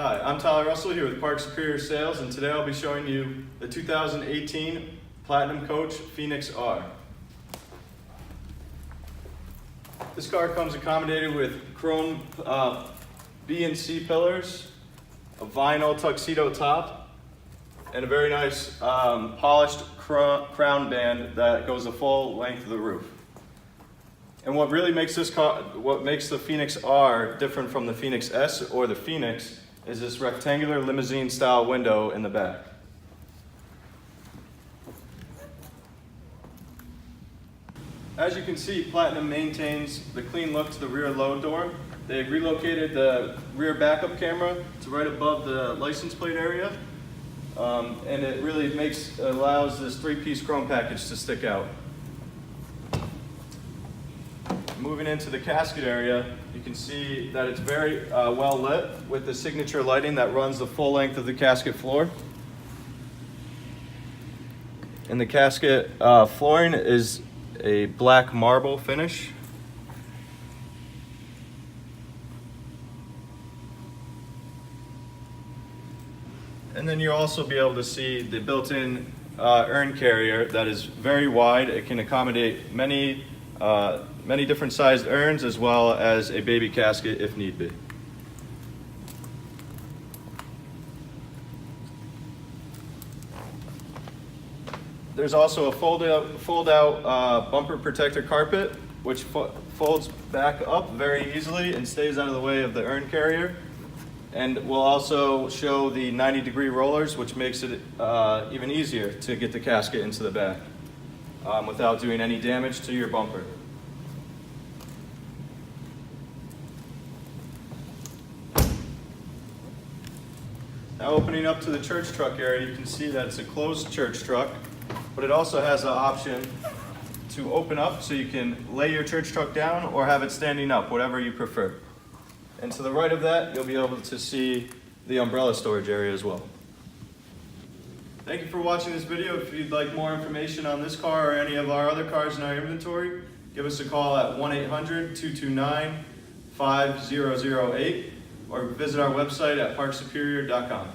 Hi, I'm Tyler Russell here with Park Superior Sales, and today I'll be showing you the 2018 Platinum Coach Phoenix R. This car comes accommodated with chrome B and C pillars, a vinyl tuxedo top, and a very nice polished crown band that goes the full length of the roof. And what really makes this car, what makes the Phoenix R different from the Phoenix S or the Phoenix, is this rectangular limousine style window in the back. As you can see, Platinum maintains the clean look to the rear load door. They relocated the rear backup camera to right above the license plate area. And it really allows this three-piece chrome package to stick out. Moving into the casket area, you can see that it's very well lit with the signature lighting that runs the full length of the casket floor. And the casket flooring is a black marble finish. And then you'll also be able to see the built-in urn carrier that is very wide. It can accommodate many different sized urns as well as a baby casket if need be. There's also a fold out bumper protector carpet which folds back up very easily and stays out of the way of the urn carrier. And we'll also show the 90-degree rollers, which makes it even easier to get the casket into the back without doing any damage to your bumper. Now opening up to the church truck area, you can see that it's a closed church truck, but it also has an option to open up so you can lay your church truck down or have it standing up, whatever you prefer. And to the right of that, you'll be able to see the umbrella storage area as well. Thank you for watching this video. If you'd like more information on this car or any of our other cars in our inventory, give us a call at 1-800-229-5008 or visit our website at parksuperior.com.